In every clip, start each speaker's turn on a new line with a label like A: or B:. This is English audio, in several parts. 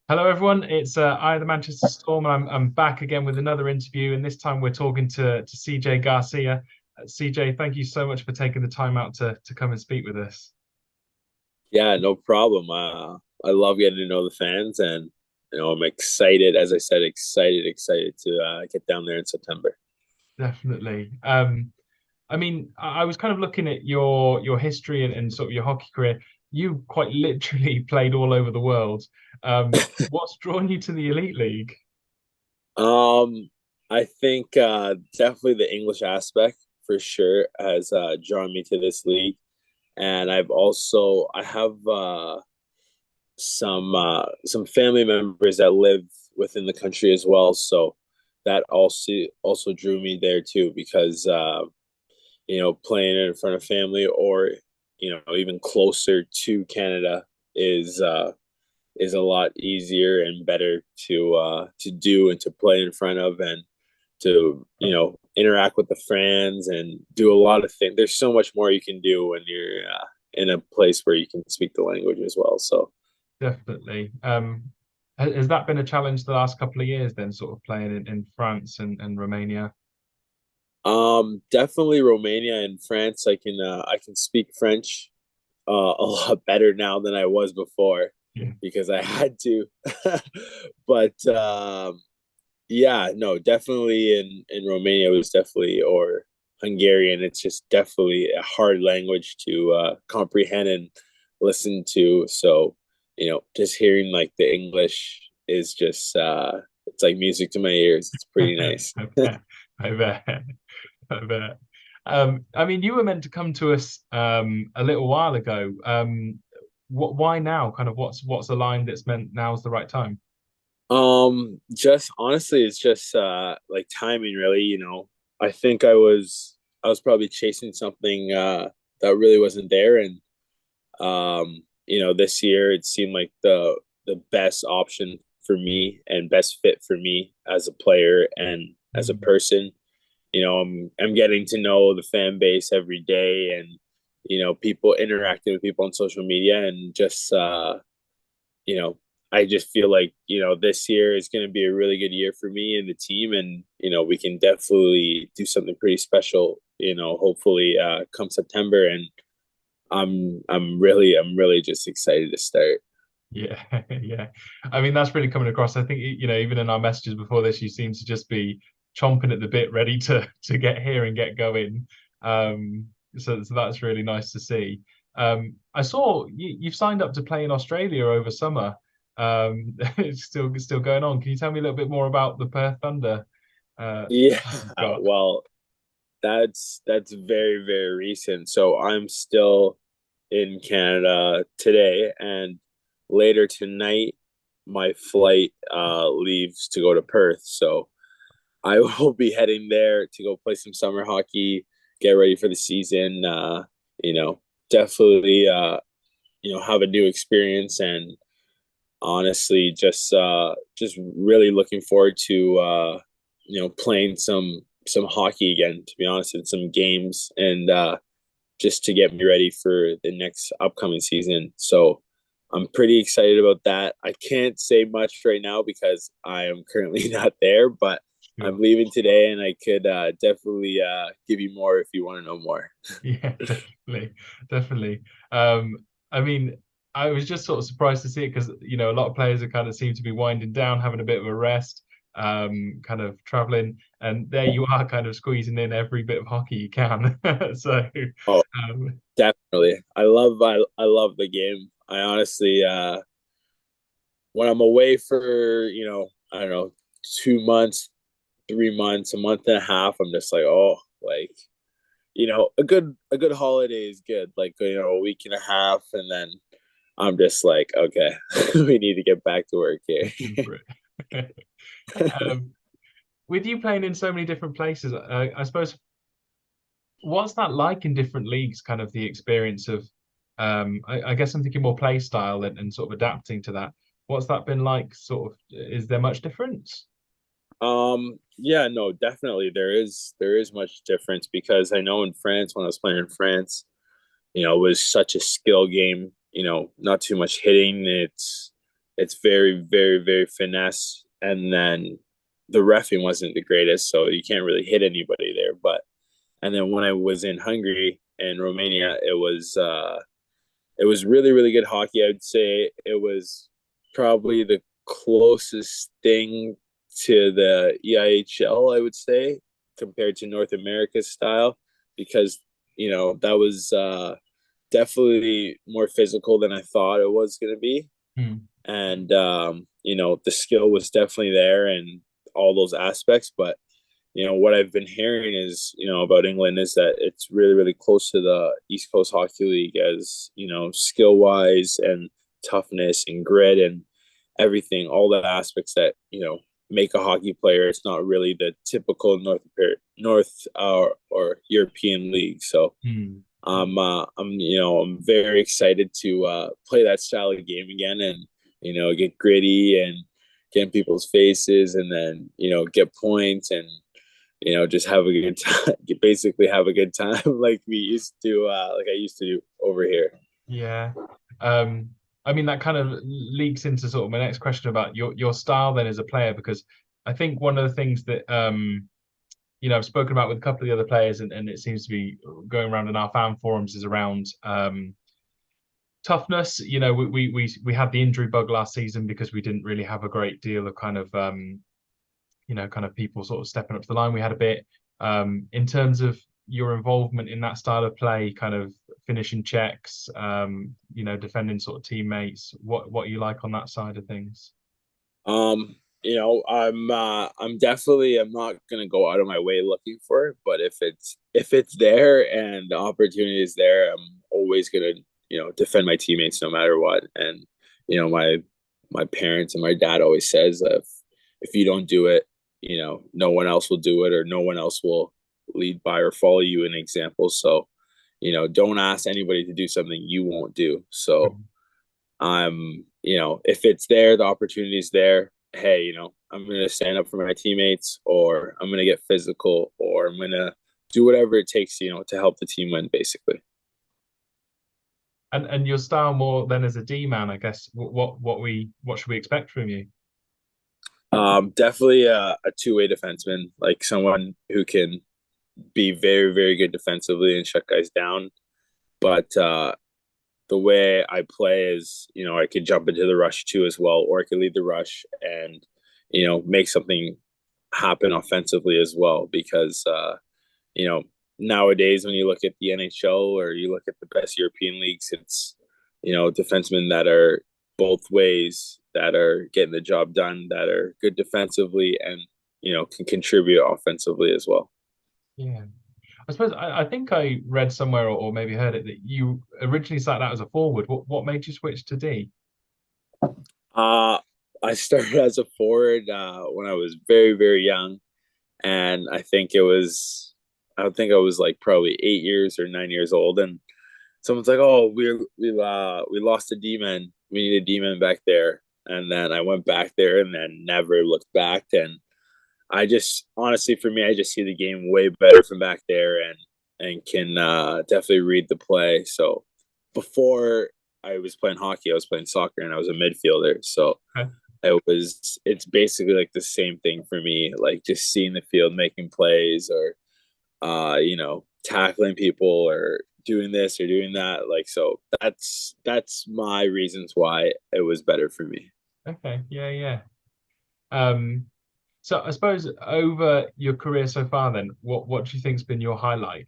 A: Hello, everyone. It's I, the Manchester Storm, and I'm back again with another interview. And this time we're talking to CJ Garcia. CJ, thank you so much for taking the time out to come and speak with us.
B: Yeah, no problem. I love getting to know the fans, and I'm excited. As I said, excited to get down there in September.
A: Definitely. I mean, I was kind of looking at your history and sort of your hockey career. You quite literally played all over the world. What's drawn you to the Elite League?
B: Um, I think definitely the English aspect for sure has drawn me to this league, and I have some family members that live within the country as well, so that also drew me there too because playing in front of family or even closer to Canada is uh, is a lot easier and better to do and to play in front of and to interact with the fans and do a lot of things. There's so much more you can do when you're in a place where you can speak the language as well. So
A: Definitely. Has that been a challenge the last couple of years then, sort of playing in France and Romania?
B: definitely Romania and France. I can speak French a lot better now than I was before
A: Yeah.
B: because I had to. But yeah, no, definitely in Romania it was definitely or Hungarian. It's just definitely a hard language to comprehend and listen to. So just hearing like the English is just it's like music to my ears. It's pretty nice.
A: I bet. I bet. I bet. I mean, you were meant to come to us a little while ago. Why now? Kind of what's the line that's meant now's the right time?
B: Just honestly, it's just like timing, really. I think I was probably chasing something that really wasn't there, and this year it seemed like the best option for me and best fit for me as a player and as a
A: Mm.
B: person. I'm getting to know the fan base every day, and people interacting with people on social media, and just you know, I just feel like, this year is going to be a really good year for me and the team. And, we can definitely do something pretty special, hopefully come September. And I'm really just excited to start.
A: Yeah, yeah. I mean, that's really coming across. I think, even in our messages before this, you seem to just be chomping at the bit, ready to get here and get going. So that's really nice to see. I saw you've signed up to play in Australia over summer. It's still going on. Can you tell me a little bit more about the Perth Thunder
B: Yeah.
A: you've got?
B: Well, that's very, very recent. So I'm still in Canada today, and later tonight, my flight leaves to go to Perth. So I will be heading there to go play some summer hockey, get ready for the season. You know, definitely, have a new experience, and honestly, just really looking forward to playing some hockey again. To be honest, in some games, and just to get me ready for the next upcoming season. So I'm pretty excited about that. I can't say much right now because I am currently not there, but I'm
A: Sure.
B: leaving today and I could definitely give you more if you want to know more.
A: Yeah, definitely, definitely. Um, I mean, I was just sort of surprised to see it because a lot of players are kind of seem to be winding down, having a bit of a rest, kind of traveling, and there you are, kind of squeezing in every bit of hockey you can. So,
B: Oh,
A: um,
B: definitely. I love the game. I honestly when I'm away for, I don't know, 2 months, 3 months, a month and a half, I'm just like, oh, like a good holiday is good. Like, a week and a half, and then I'm just like, okay, we need to get back to work here.
A: go for it. Um, with you playing in so many different places, I suppose what's that like in different leagues? Kind of the experience of, I guess I'm thinking more play style and sort of adapting to that. What's that been like? Sort of, is there much difference?
B: Yeah, no, definitely there is much difference because I know in France when I was playing in France, it was such a skill game. Not too much hitting. It's it's very, very, very finesse. And then the reffing wasn't the greatest, so you can't really hit anybody there. But and then when I was in Hungary and Romania, it was really, really good hockey. I'd say it was probably the closest thing to the EIHL, I would say, compared to North America's style, because that was definitely more physical than I thought it was going to be.
A: Hmm.
B: And the skill was definitely there and all those aspects. But what I've been hearing is, about England is that it's really, really close to the East Coast Hockey League as, skill wise and toughness and grit and everything, all the aspects that, make a hockey player. It's not really the typical North or European league. So
A: Hmm.
B: I'm very excited to play that style of game again and, get gritty and get in people's faces and then, get points and, just have a good time, basically have a good time like like I used to do over here.
A: Yeah. Um, I mean, that kind of leaks into sort of my next question about your style then as a player, because I think one of the things that I've spoken about with a couple of the other players, and it seems to be going around in our fan forums, is around toughness. We had the injury bug last season because we didn't really have a great deal of kind of kind of people sort of stepping up to the line. We had a bit in terms of your involvement in that style of play, kind of finishing checks, defending sort of teammates. What you like on that side of things?
B: I'm definitely I'm not gonna go out of my way looking for it, but if it's there and the opportunity is there, I'm always gonna, defend my teammates no matter what. And my parents and my dad always says that if you don't do it, no one else will do it or no one else will lead by or follow you an example. So, don't ask anybody to do something you won't do. So if it's there, the opportunity is there. Hey, I'm gonna stand up for my teammates, or I'm gonna get physical, or I'm gonna do whatever it takes, to help the team win, basically.
A: And your style more than as a D man, I guess. What should we expect from you?
B: Definitely a two-way defenseman, like someone who can be very, very good defensively and shut guys down. But the way I play is, I could jump into the rush too as well, or I could lead the rush and, make something happen offensively as well. Because, you know, nowadays when you look at the NHL or you look at the best European leagues, it's, defensemen that are both ways that are getting the job done, that are good defensively and, can contribute offensively as well.
A: Yeah. I suppose I think I read somewhere or maybe heard it that you originally started out as a forward. What made you switch to D?
B: Uh, I started as a forward when I was very, very young, and I don't think I was like probably 8 years or 9 years old, and someone's like, "Oh, we lost a demon. We need a demon back there." And then I went back there, and then never looked back. And I just honestly, for me, I just see the game way better from back there, and can definitely read the play. So before I was playing hockey, I was playing soccer, and I was a midfielder. So
A: Okay.
B: it's basically like the same thing for me, like just seeing the field, making plays, or tackling people, or doing this or doing that. Like, so that's my reasons why it was better for me.
A: Okay. Yeah, yeah. Um, so I suppose over your career so far, then, what do you think's been your highlight?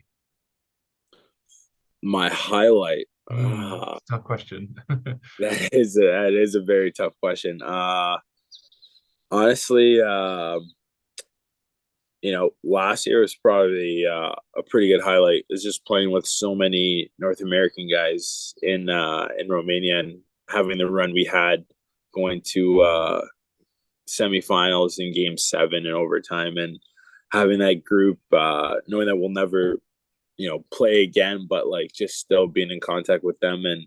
B: My highlight,
A: It's a tough question.
B: that is a very tough question. Honestly, last year was probably a pretty good highlight. It's just playing with so many North American guys in Romania and having the run we had, going to semifinals in Game 7 and overtime, and having that group, knowing that we'll never play again, but like just still being in contact with them, and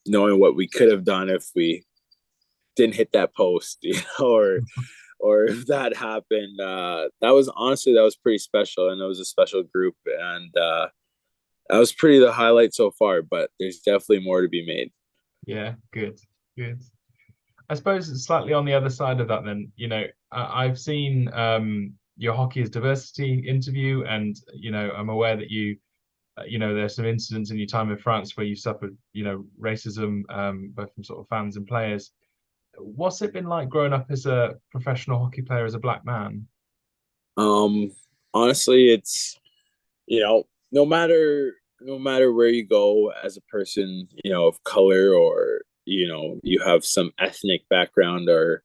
B: knowing what we could have done if we didn't hit that post, or if that happened. That was pretty special, and it was a special group, and that was pretty the highlight so far. But there's definitely more to be made.
A: Yeah, good, good. I suppose it's slightly on the other side of that then, I've seen your Hockey is Diversity interview, and I'm aware that there's some incidents in your time in France where you suffered, racism, both from sort of fans and players. What's it been like growing up as a professional hockey player as a black man?
B: Um, Honestly, it's no matter where you go as a person, of color, or you have some ethnic background, or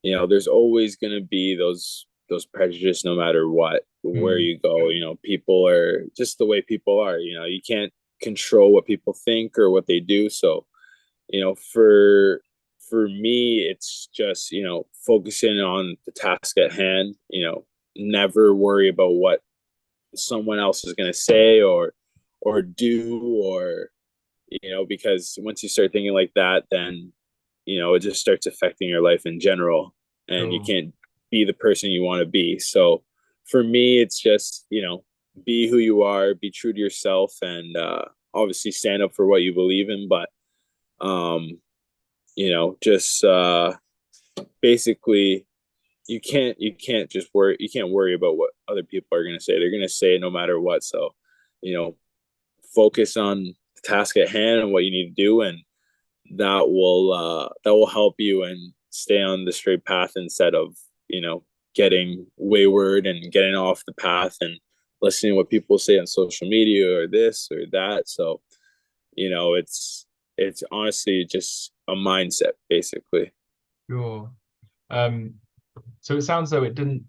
B: there's always going to be those prejudice no matter what, where
A: Mm,
B: you go. People are just the way people are. You can't control what people think or what they do. So, for me, it's just, focusing on the task at hand, never worry about what someone else is going to say or do, or because once you start thinking like that, then it just starts affecting your life in general, and you
A: sure.
B: can't be the person you want to be. So for me, it's just, be who you are, be true to yourself, and obviously stand up for what you believe in. But um just basically, you can't just worry, you can't worry about what other people are going to say. They're going to say it no matter what. So you know focus on the task at hand and what you need to do, and that will help you and stay on the straight path, instead of getting wayward and getting off the path and listening to what people say on social media or this or that. So it's honestly just a mindset, basically.
A: Sure. Um, so it sounds though it didn't,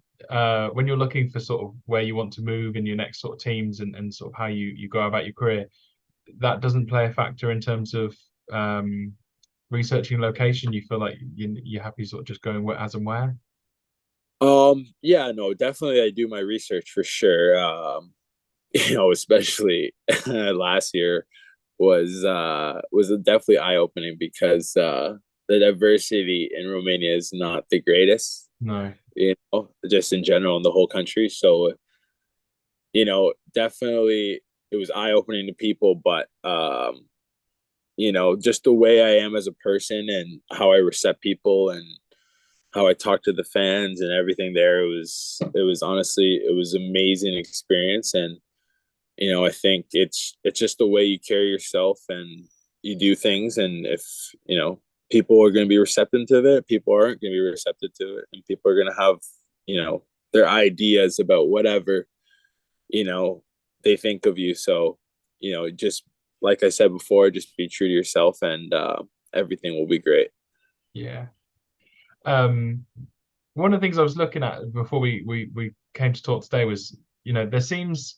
A: when you're looking for sort of where you want to move in your next sort of teams, and sort of how you go about your career, that doesn't play a factor in terms of researching location. You feel like you're happy sort of just going where, as and where.
B: Yeah, no, definitely I do my research for sure. Especially last year was definitely eye opening, because the diversity in Romania is not the greatest,
A: No.
B: just in general in the whole country. So, definitely it was eye opening to people, but just the way I am as a person and how I accept people and how I talk to the fans and everything there, it was honestly, it was amazing experience. And I think it's just the way you carry yourself and you do things. And if people are going to be receptive to it, people aren't going to be receptive to it, and people are going to have their ideas about whatever you know they think of you. So just like I said before, just be true to yourself, and everything will be great.
A: Yeah. Um, One of the things I was looking at before we came to talk today was, there seems,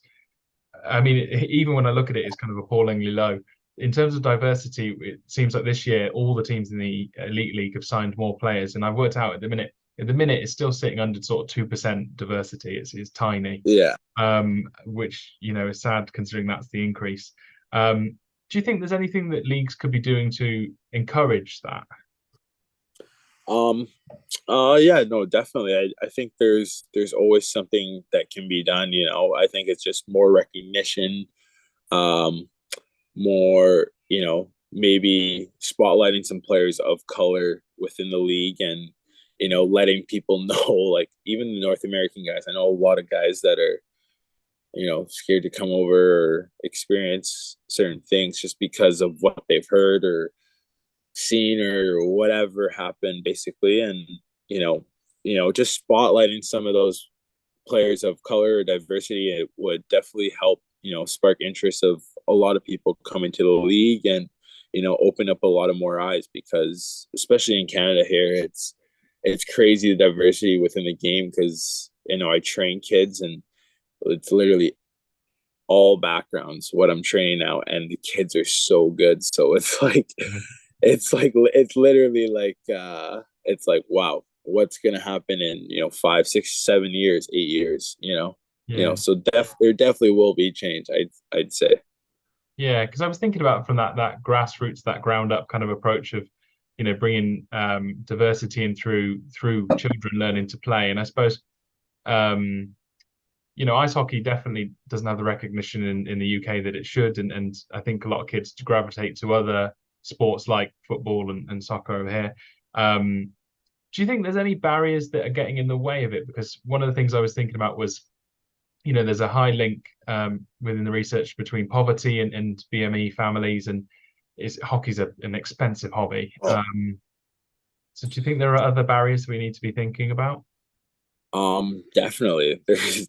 A: I mean, even when I look at it, it's kind of appallingly low. In terms of diversity, it seems like this year all the teams in the Elite League have signed more players, and I've worked out at the minute it's still sitting under sort of 2% diversity. It's tiny,
B: Yeah.
A: which is sad considering that's the increase. Do you think there's anything that leagues could be doing to encourage that?
B: um yeah, no, definitely. I think there's always something that can be done. I think it's just more recognition, um more, maybe spotlighting some players of color within the league, and letting people know, like, even the North American guys. I know a lot of guys that are scared to come over or experience certain things just because of what they've heard or seen or whatever happened, basically. And just spotlighting some of those players of color or diversity, it would definitely help spark interest of a lot of people coming to the league, and open up a lot of more eyes, because especially in Canada here, it's crazy, the diversity within the game. Because I train kids, and it's literally all backgrounds what I'm training now, and the kids are so good. So it's literally like it's like, wow, what's gonna happen in 5, 6, 7 years, 8 years,
A: Yeah.
B: so there definitely will be change, I'd say.
A: Yeah, because I was thinking about from that grassroots, that ground up kind of approach of, bringing diversity in through children learning to play. And I suppose, um, ice hockey definitely doesn't have the recognition in the UK that it should, and I think a lot of kids gravitate to other sports like football and soccer over here. Do you think there's any barriers that are getting in the way of it? Because one of the things I was thinking about was, there's a high link within the research between poverty and BME families, and hockey's an expensive hobby. So do you think there are other barriers we need to be thinking about?
B: Definitely.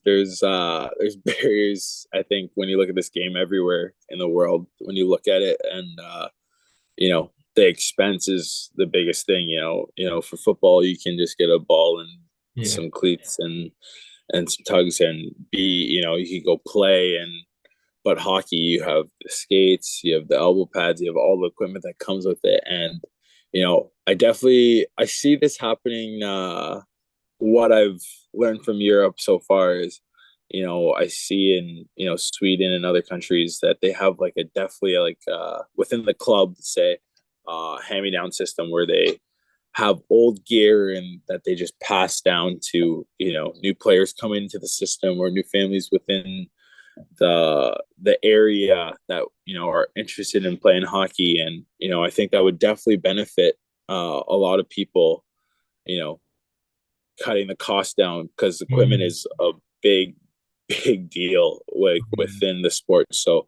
B: There's barriers, I think, when you look at this game everywhere in the world, when you look at it, and the expense is the biggest thing. For football, you can just get a ball and
A: Yeah.
B: some cleats and some tugs and you can go play. And but hockey, you have the skates, you have the elbow pads, you have all the equipment that comes with it. And I see this happening. What I've learned from Europe so far is, I see in Sweden and other countries that they have like a definitely like within the club, say, hand me down system where they have old gear and that they just pass down to new players coming into the system or new families within the area that are interested in playing hockey. And I think that would definitely benefit a lot of people, you know cutting the cost down, because equipment
A: Mm.
B: is a big deal like
A: Mm.
B: within the sport. So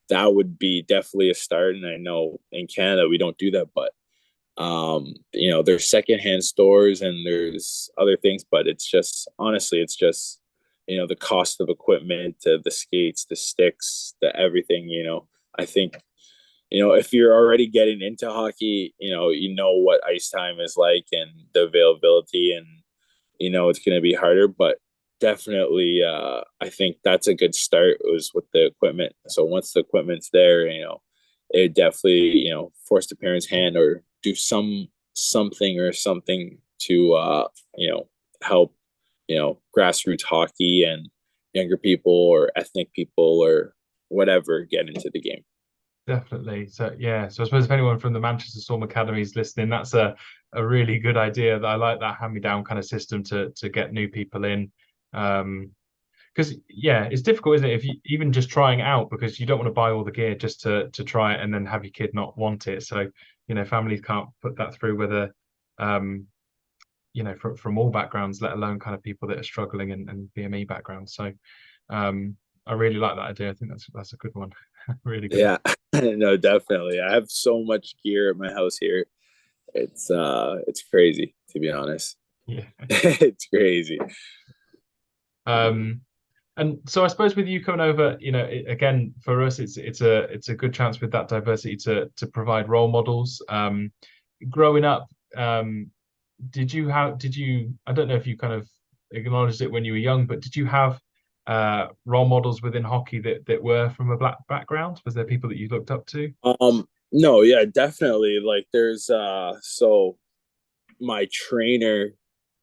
B: that would be definitely a start. And I know in Canada we don't do that, but there's secondhand stores and there's other things, but it's just honestly, it's just the cost of equipment, the skates, the sticks, the everything. I think if you're already getting into hockey, what ice time is like and the availability, and it's going to be harder, but definitely I think that's a good start was with the equipment. So once the equipment's there, it definitely force the parents hand or do something to help grassroots hockey and younger people or ethnic people or whatever get into the game.
A: Definitely. So yeah. So I suppose if anyone from the Manchester Storm Academy is listening, that's a really good idea. That I like that hand-me-down kind of system to get new people in. Because yeah, it's difficult, isn't it? If you even just trying out, because you don't want to buy all the gear just to try it and then have your kid not want it. So families can't put that through, whether um, from all backgrounds, let alone kind of people that are struggling and BME backgrounds. So I really like that idea. I think that's a good one. Really good one.
B: Yeah, no, definitely. I have so much gear at my house here. It's crazy, to be honest.
A: Yeah.
B: It's crazy.
A: Um, and so I suppose with you coming over, again for us, it's a good chance with that diversity to provide role models. Growing up, did you I don't know if you kind of acknowledged it when you were young, but did you have role models within hockey that were from a black background? Was there people that you looked up to?
B: No, yeah, definitely. Like there's so my trainer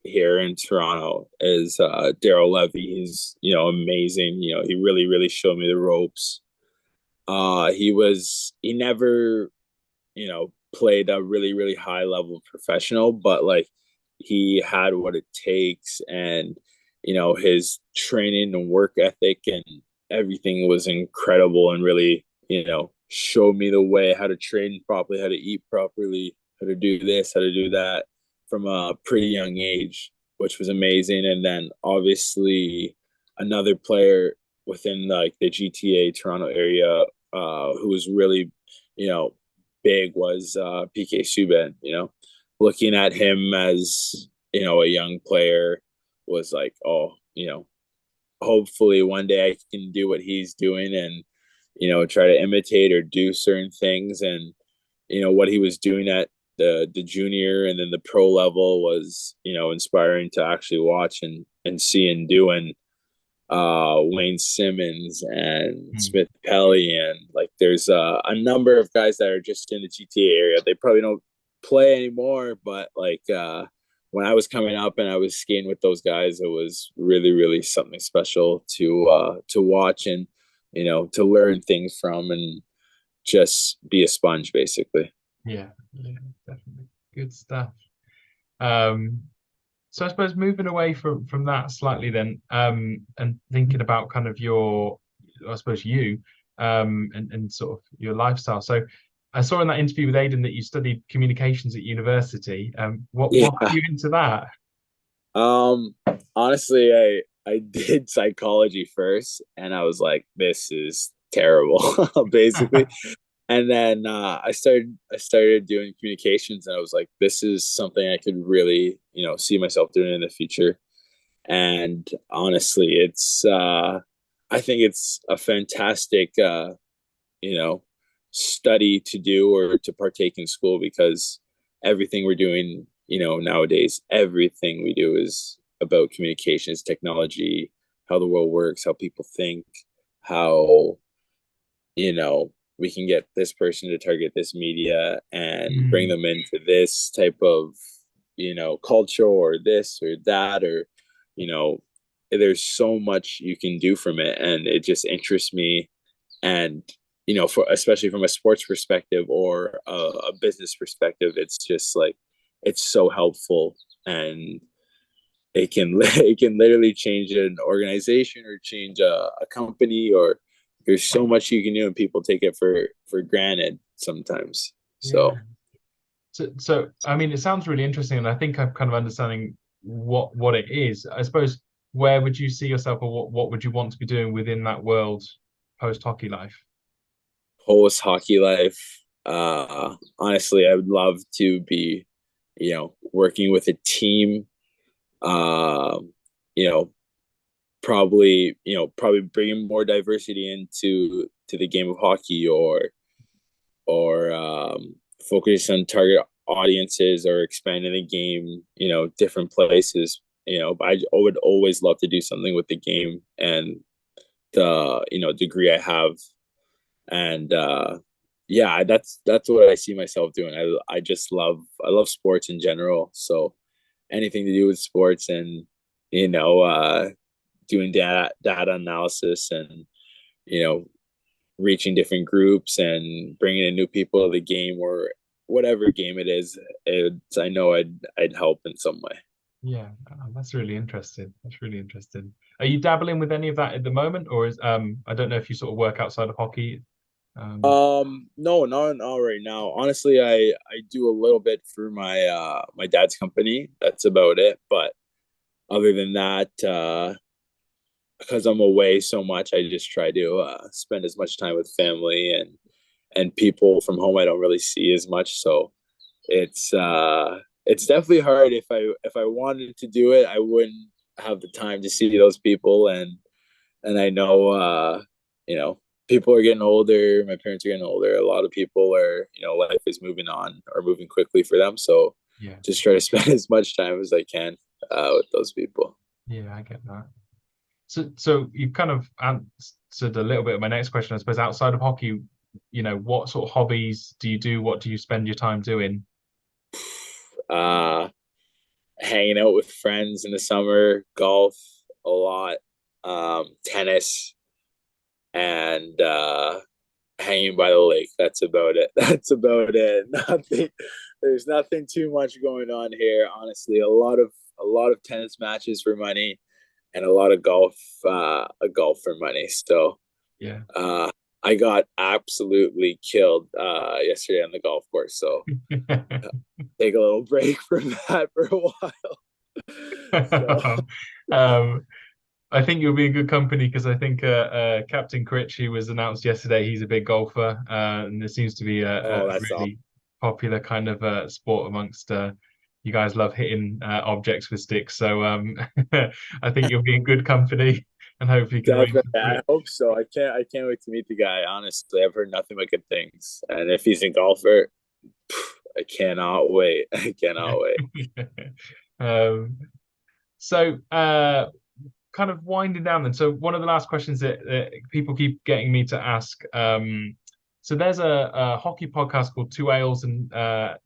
B: here in Toronto is Daryl Levy. He's, amazing. He really, really showed me the ropes. He never, played a really, really high level professional, but like he had what it takes, and his training and work ethic and everything was incredible, and really, showed me the way how to train properly, how to eat properly, how to do this, how to do that from a pretty young age, which was amazing. And then obviously another player within like the GTA Toronto area who was really, you know, big was PK Subban. Looking at him as a young player was like, oh, hopefully one day I can do what he's doing and try to imitate or do certain things. And what he was doing at the junior and then the pro level was inspiring to actually watch and see and do. And Wayne Simmons and
A: Mm.
B: Smith Pelly, and like there's a number of guys that are just in the GTA area. They probably don't play anymore, but like when I was coming up and I was skating with those guys, it was really, really something special to watch and to learn things from and just be a sponge basically.
A: Yeah, yeah, definitely. Good stuff. Um, so I suppose moving away from that slightly then, and thinking about kind of I suppose and sort of your lifestyle. So I saw in that interview with Aidan that you studied communications at university. What got
B: Yeah.
A: you into that?
B: Um, honestly, I did psychology first, and I was like, this is terrible, basically. And then I started doing communications, and I was like, this is something I could really, see myself doing in the future. And honestly, I think it's a fantastic you know, study to do or to partake in school, because everything we're doing, nowadays, everything we do is about communications, technology, how the world works, how people think, how, we can get this person to target this media and bring
A: Mm,
B: them into this type of, culture or this or that, or, you know, there's so much you can do from it. And it just interests me. And for especially from a sports perspective or a business perspective, it's just like it's so helpful, and it can it can literally change an organization or change a company, or there's so much you can do, and people take it for granted sometimes.
A: yeah.
B: So
A: So I mean, it sounds really interesting, and I think I'm kind of understanding what it is. I suppose where would you see yourself, or what would you want to be doing within that world post hockey life?
B: post hockey life, honestly, I would love to be, working with a team, um, you know, probably bringing more diversity into the game of hockey, or focus on target audiences, or expanding the game, different places. I would always love to do something with the game and the degree I have. And yeah, that's what I see myself doing. I just love sports in general, so anything to do with sports, and you know uh doing data analysis, and you know reaching different groups and bringing in new people to the game, or whatever game it is. I know I'd help in some way.
A: Yeah, that's really interesting. That's really interesting. Are you dabbling with any of that at the moment, or is I don't know if you sort of work outside of hockey.
B: No, not right now. Honestly, I do a little bit for my dad's company. That's about it. But other than that, because I'm away so much, I just try to spend as much time with family and people from home I don't really see as much. So it's definitely hard. If I wanted to do it, I wouldn't have the time to see those people. And I know you know people are getting older. My parents are getting older. A lot of people are, life is moving on, or moving quickly for them. So
A: Yeah,
B: just try to spend as much time as I can with those people.
A: yeah, I get that. So you kind of answered a little bit of my next question, I suppose. Outside of hockey, what sort of hobbies do you do? What do you spend your time doing?
B: uh Hanging out with friends in the summer, golf a lot, tennis, and hanging by the lake. That's about it. That's about it. Nothing. There's nothing too much going on here. Honestly, a lot of tennis matches for money, and a lot of golf. A golf for money. So
A: Yeah.
B: uh, I got absolutely killed yesterday on the golf course. So take a little break from that for a while. So
A: Um, I think you'll be in good company because I think Captain Critch, who was announced yesterday, he's a big golfer, and there seems to be a
B: oh, that's all.
A: really popular kind of sport amongst you guys. Love hitting objects with sticks, so I think you'll be in good company, and hopefully you can arrange
B: Definitely,
A: some
B: I
A: trips.
B: hope so. I can't wait to meet the guy. Honestly, I've heard nothing but good things, and if he's a golfer, I cannot wait. I cannot wait.
A: Um, so kind of winding down then. So one of the last questions that people keep getting me to ask. So there's a hockey podcast called Two Ales and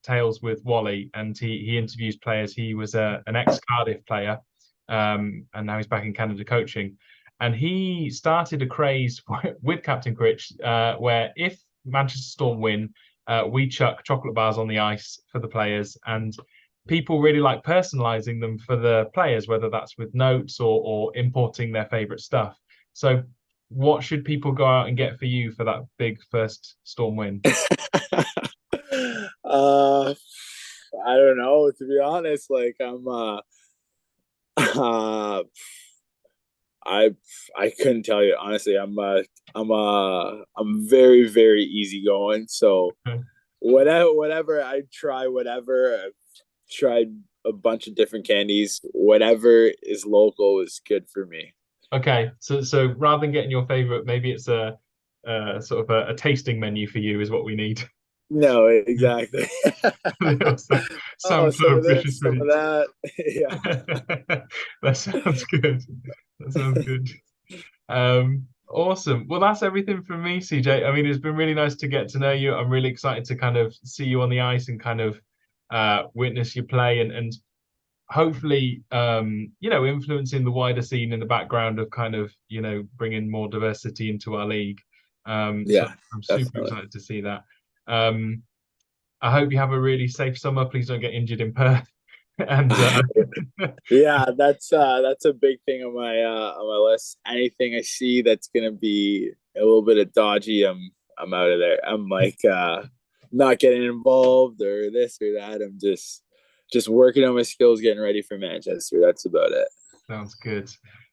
A: Tales with Wally, and he interviews players. He was an ex-Cardiff player, and now he's back in Canada coaching. And he started a craze with Captain Critch, where if Manchester Storm win, we chuck chocolate bars on the ice for the players, and people really like personalizing them for the players, whether that's with notes or importing their favorite stuff. So what should people go out and get for you for that big first Storm win?
B: uh, I don't know. To be honest, like uh, I I couldn't tell you honestly. I'm very very easygoing. So whatever I try, whatever I've tried a bunch of different candies. Whatever is local is good for me.
A: Okay, so rather than getting your favorite, maybe it's a sort of a tasting menu for you is what we need.
B: No, exactly. Oh, some
A: Sampler
B: of
A: of British
B: this, some of
A: foods.
B: that. Yeah.
A: That sounds good. That sounds good. Awesome. Well, that's everything from me, CJ. I mean, it's been really nice to get to know you. I'm really excited to kind of see you on the ice and kind of witness you play and hopefully influencing the wider scene in the background of kind of bringing more diversity into our league. So
B: Yeah,
A: I'm super
B: definitely.
A: excited to see that. um I hope you have a really safe summer. Please don't get injured in Perth. And
B: Yeah, that's a big thing on my list. Anything I see that's gonna be a little bit of dodgy, I'm out of there. I'm like not getting involved or this or that. I'm just working on my skills, getting ready for Manchester. That's about it.
A: sounds good.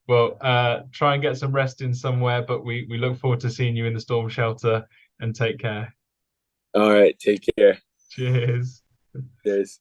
A: Well, try and get some rest in somewhere, but we look forward to seeing you in the storm shelter, and take care.
B: All right, take care.
A: Cheers.
B: Cheers.